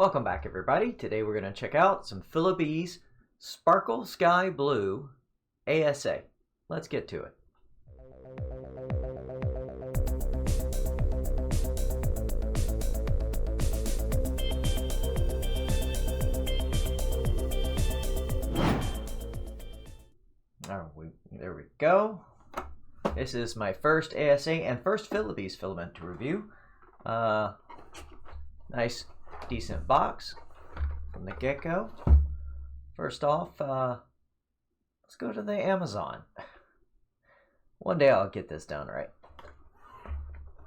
Welcome back, everybody. Today we're going to check out some FilaBees Sparkle Sky Blue ASA. Let's get to it. There we go. This is my first ASA and first FilaBees filament to review. Nice, decent box from the get-go. First off, let's go to the Amazon. One day I'll get this done right.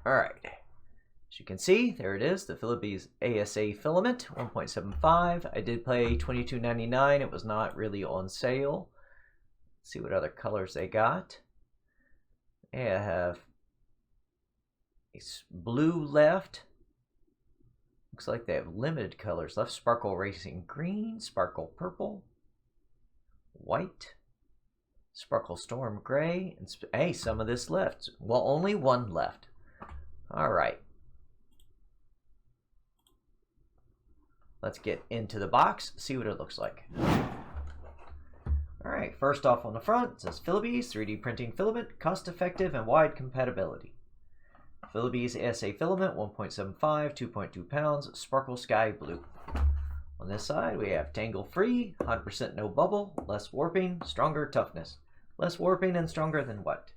Alright, as you can see, there it is, the FilaBees ASA Filament 1.75. I did pay $22.99. It was not really on sale. Let's see what other colors they got. I have a blue left. Looks like they have limited colors left. Sparkle Racing Green, Sparkle Purple, White, Sparkle Storm Grey, and hey, some of this left. Well, only one left. Alright. Let's get into the box, see what it looks like. Alright, first off on the front, it says FilaBees 3D printing filament, cost effective and wide compatibility. FilaBees ASA Filament 1.75, 2.2 pounds, Sparkle Sky Blue. On this side we have tangle free, 100% no bubble, less warping, stronger toughness. Less warping and stronger than what?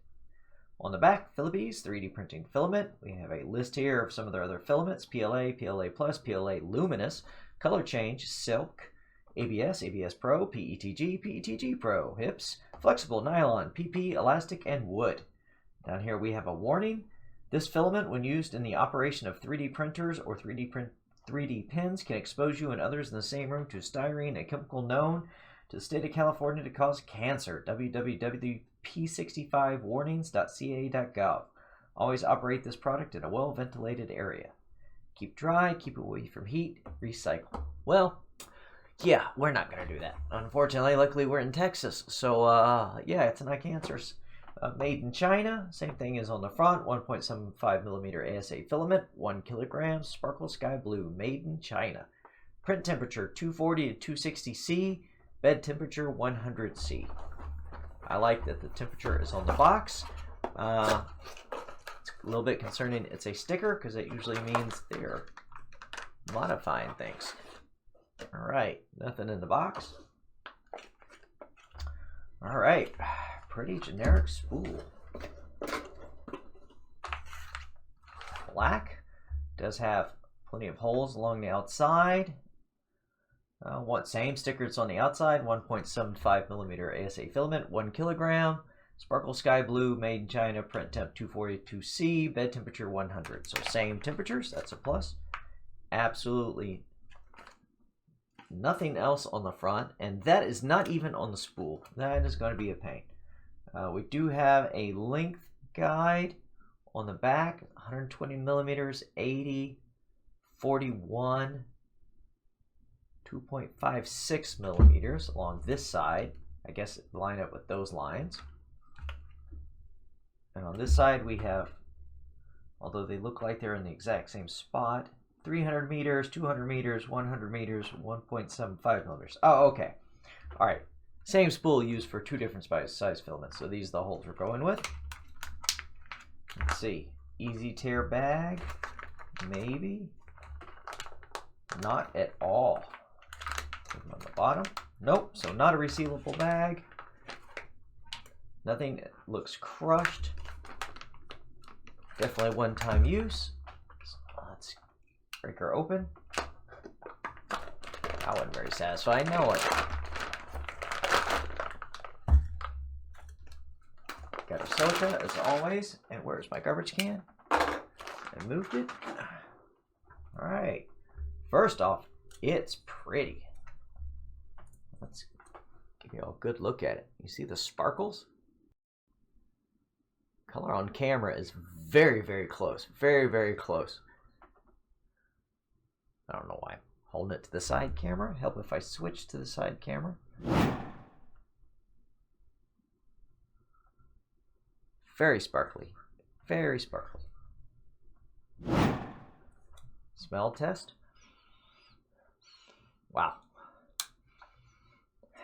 On the back, FilaBees 3D printing filament. We have a list here of some of their other filaments: PLA, PLA Plus, PLA Luminous, color change, silk, ABS, ABS Pro, PETG, PETG Pro, hips, flexible nylon, PP, elastic, and wood. Down here we have a warning. This filament, when used in the operation of 3D printers or 3D pens, can expose you and others in the same room to styrene, a chemical known to the state of California to cause cancer. www.p65warnings.ca.gov. Always operate this product in a well-ventilated area. Keep dry, keep away from heat, recycle. Well, yeah, we're not going to do that. Unfortunately, luckily we're in Texas, so yeah, it's not cancerous. Made in China, same thing as on the front, 1.75 millimeter ASA filament, 1 kilogram, Sparkle Sky Blue, made in China. Print temperature 240 to 260 C, bed temperature 100 C. I like that the temperature is on the box. It's a little bit concerning it's a sticker, because it usually means they're modifying things. Alright, nothing in the box. Alright, pretty generic spool. Black. Does have plenty of holes along the outside. Same stickers on the outside. 1.75 millimeter ASA filament, 1 kilogram. Sparkle Sky Blue, made in China, print temp 242 C, bed temperature 100. So same temperatures, that's a plus. Absolutely nothing else on the front, and that is not even on the spool. That is going to be a pain. We do have a length guide on the back, 120 millimeters, 80, 41, 2.56 millimeters along this side. I guess line up with those lines. And on this side we have, although they look like they're in the exact same spot, 300 meters, 200 meters, 100 meters, 1.75 millimeters. Oh, okay. All right. Same spool used for two different size filaments. So these are the holes we're going with. Let's see. Easy tear bag. Maybe. Not at all. On the bottom. Nope. So not a resealable bag. Nothing looks crushed. Definitely one-time use. So let's break her open. That wasn't very satisfying. Now what? Got her silica as always. And where's my garbage can? I moved it. Alright. First off, it's pretty. Let's give you a good look at it. You see the sparkles? Color on camera is very, very close. Very, very close. I don't know why I'm holding it to the side camera. Help if I switch to the side camera. Very sparkly. Very sparkly. Smell test. Wow.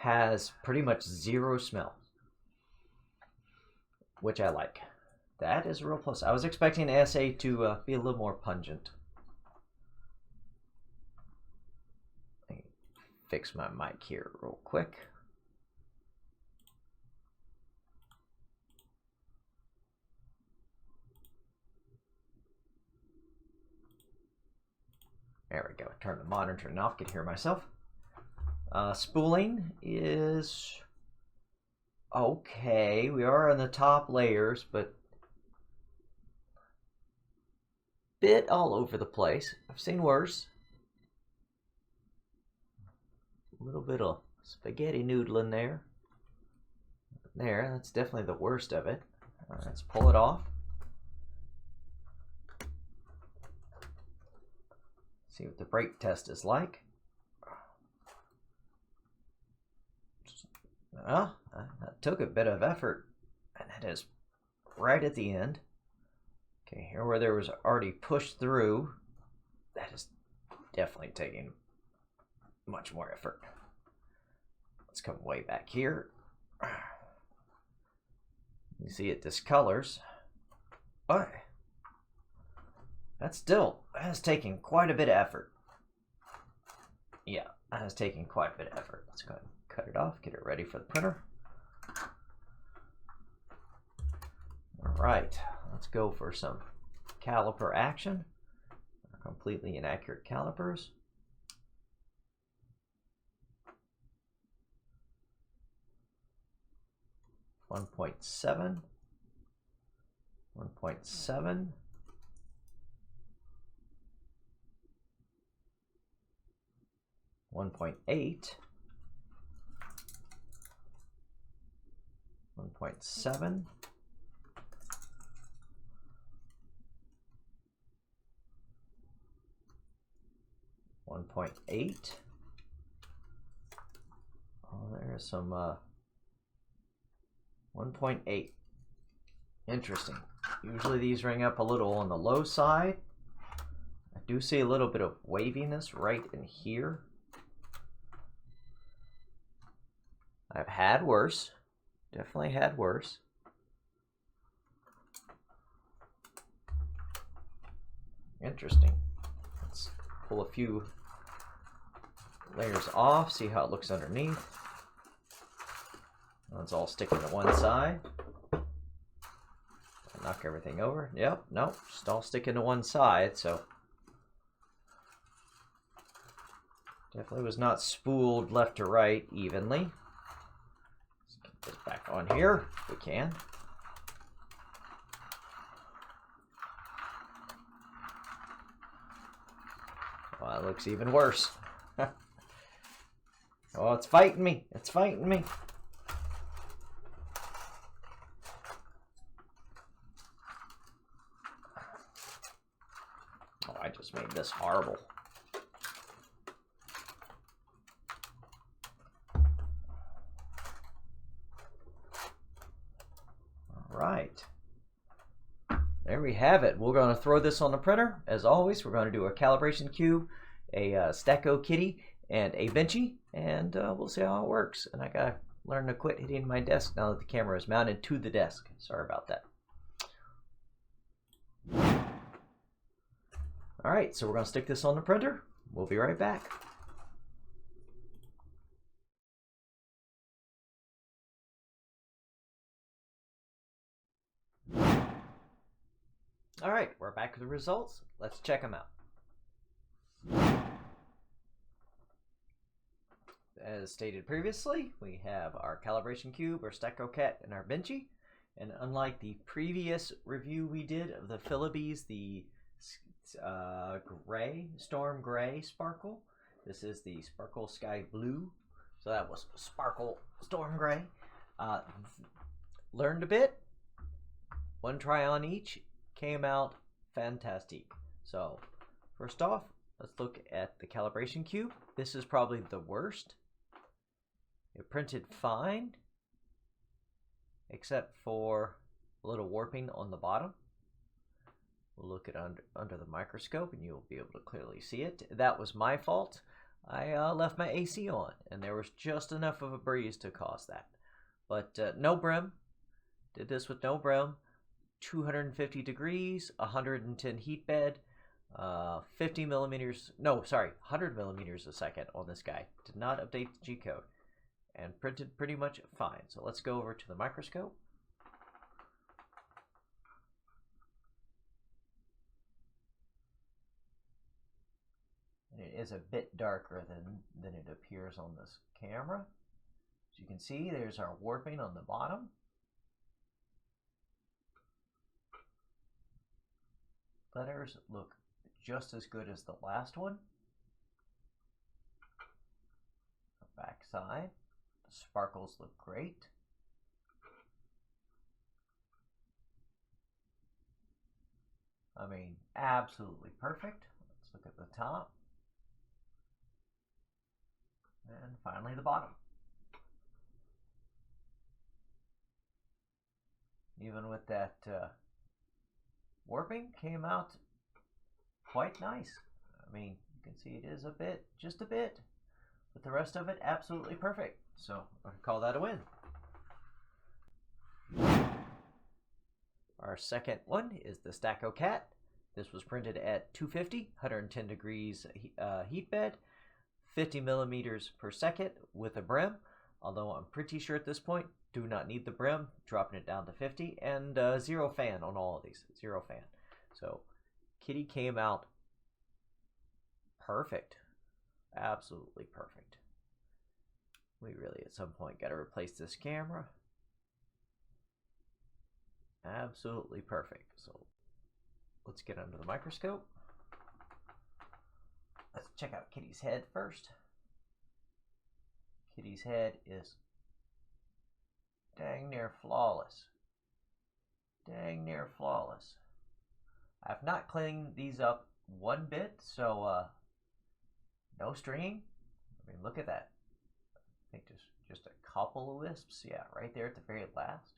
Has pretty much zero smell, which I like. That is a real plus. I was expecting ASA to be a little more pungent. Let me fix my mic here real quick. There we go. Turn the monitoring off. Can hear myself. Spooling is okay. We are on the top layers, but bit all over the place. I've seen worse. A little bit of spaghetti noodle in there. There, that's definitely the worst of it. Let's pull it off. See what the brake test is like. Well, that took a bit of effort, and that is right at the end. Okay, here where there was already pushed through, that is definitely taking much more effort. Let's come way back here. You see it discolors, but that has taken quite a bit of effort. Yeah, that has taken quite a bit of effort. Let's go ahead and cut it off, get it ready for the printer. All right, let's go for some caliper action. Completely inaccurate calipers. One 1.7, 1.7, 1.8, 1.7, 1.8. Oh, there's some 1.8. Interesting. Usually these ring up a little on the low side. I do see a little bit of waviness right in here. I've had worse. Definitely had worse. Interesting. Let's pull a few layers off, see how it looks underneath. It's all sticking to one side. Knock everything over. Yep, nope, just all sticking to one side, so definitely was not spooled left to right evenly. Let's get this back on here if we can. Well, it looks even worse. Oh, it's fighting me. It's fighting me. Oh, I just made this horrible. All right. There we have it. We're going to throw this on the printer. As always, we're going to do a calibration cube, a Stacko kitty, and a benchy, and we'll see how it works. And I got to learn to quit hitting my desk now that the camera is mounted to the desk. Sorry about that. All right, so we're going to stick this on the printer. We'll be right back. All right, we're back with the results. Let's check them out. As stated previously, we have our calibration cube, our Stacko cat, and our benchy. And unlike the previous review we did of the FilaBees, the Storm Grey Sparkle, this is the Sparkle Sky Blue. So that was Sparkle Storm Grey. Learned a bit. One try on each. Came out fantastic. So first off, let's look at the calibration cube. This is probably the worst. It printed fine, except for a little warping on the bottom. We'll look at under the microscope and you'll be able to clearly see it. That was my fault. I left my AC on, and there was just enough of a breeze to cause that. But no brim. Did this with no brim. 250 degrees, 110 heat bed, 50 millimeters, no, sorry, 100 millimeters a second on this guy. Did not update the G code, and printed pretty much fine. So let's go over to the microscope. And it is a bit darker than it appears on this camera. As you can see, there's our warping on the bottom. Letters look just as good as the last one. The back side, the sparkles look great. I mean, absolutely perfect. Let's look at the top. And finally the bottom. Even with that warping, came out quite nice. I mean, you can see it is a bit, just a bit, but the rest of it absolutely perfect. So I call that a win. Our second one is the Stacko Cat. This was printed at 250, 110 degrees heat bed, 50 millimeters per second with a brim, although I'm pretty sure at this point do not need the brim, dropping it down to 50, and zero fan on all of these, zero fan. So Kitty came out perfect, absolutely perfect. We really at some point got to replace this camera. Absolutely perfect. So let's get under the microscope. Let's check out Kitty's head first. Kitty's head is dang near flawless. Dang near flawless. I've not cleaned these up one bit, so no stringing. I mean, look at that. I think just a couple of wisps. Yeah, right there at the very last.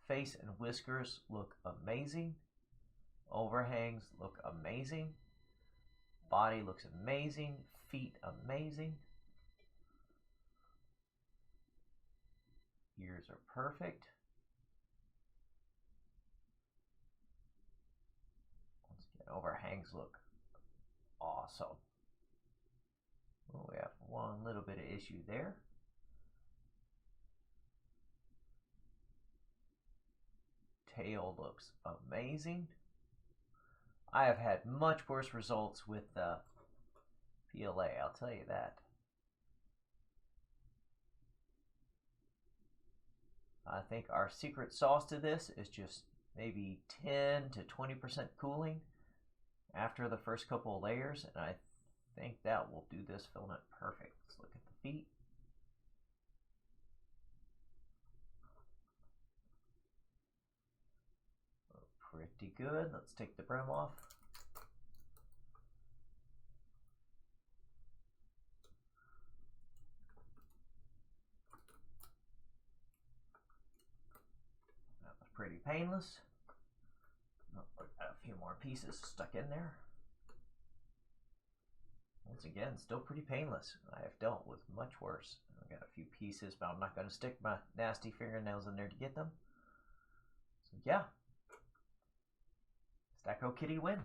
Face and whiskers look amazing. Overhangs look amazing. Body looks amazing. Feet amazing. Ears are perfect. Once again, overhangs look awesome. Well, we have one little bit of issue there. Tail looks amazing. I have had much worse results with PLA, I'll tell you that. I think our secret sauce to this is just maybe 10 to 20% cooling after the first couple of layers, and I think that will do this filament perfect. Let's look at the feet. Pretty good. Let's take the brim off. That was pretty painless. Oh, got a few more pieces stuck in there. Once again, still pretty painless. I have dealt with much worse. I've got a few pieces, but I'm not going to stick my nasty fingernails in there to get them. So yeah. Stacko Kitty win.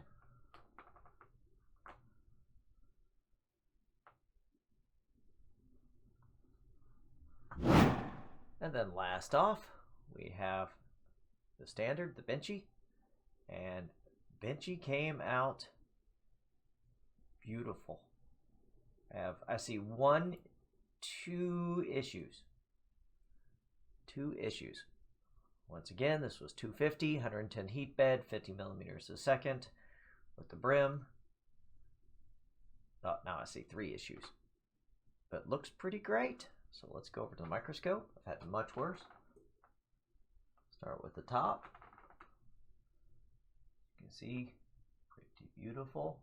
And then last off, we have the standard, the Benchy. And Benchy came out beautiful. I see two issues. Two issues. Once again, this was 250, 110 heat bed, 50 millimeters a second with the brim. Oh, now I see three issues. But looks pretty great. So let's go over to the microscope. I've had much worse. Start with the top. You can see, pretty beautiful.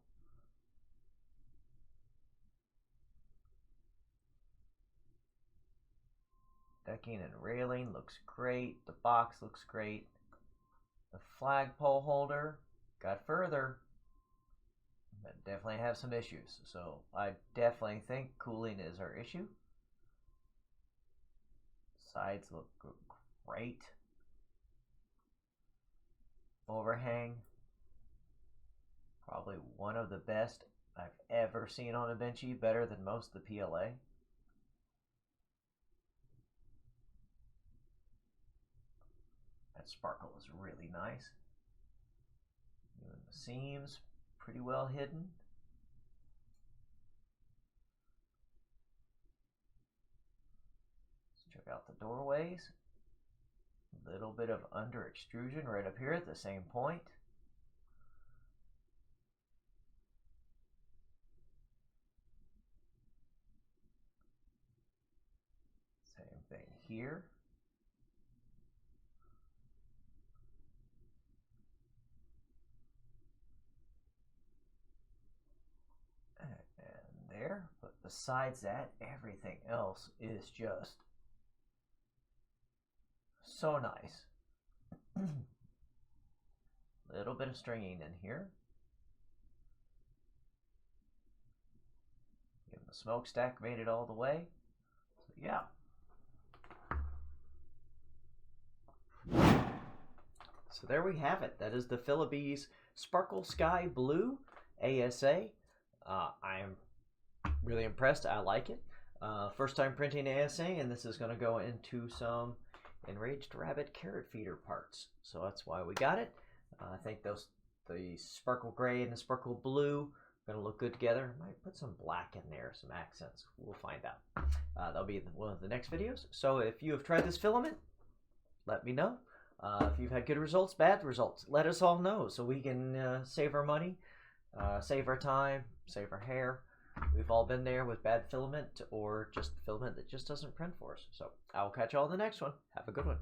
Decking and railing looks great. The box looks great. The flagpole holder got further. But definitely have some issues. So I definitely think cooling is our issue. Sides look great. Overhang, probably one of the best I've ever seen on a benchy, better than most of the PLA. That sparkle is really nice. Even the seams pretty well hidden. Let's check out the doorways. A little bit of under extrusion right up here at the same point. Same thing here. And there. But besides that, everything else is just so nice. Little bit of stringing in here. Again, the smokestack made it all the way. So yeah. So there we have it. That is the FilaBees Sparkle Sky Blue ASA. I am really impressed. I like it. First time printing ASA, and this is going to go into some Enraged Rabbit carrot feeder parts. So that's why we got it. I think the Sparkle Gray and the Sparkle Blue are going to look good together. Might put some black in there, some accents. We'll find out. That'll be one of the next videos. So if you have tried this filament, let me know. If you've had good results, bad results, let us all know so we can save our money, save our time, save our hair. We've all been there with bad filament or just filament that just doesn't print for us. So I'll catch you all in the next one. Have a good one.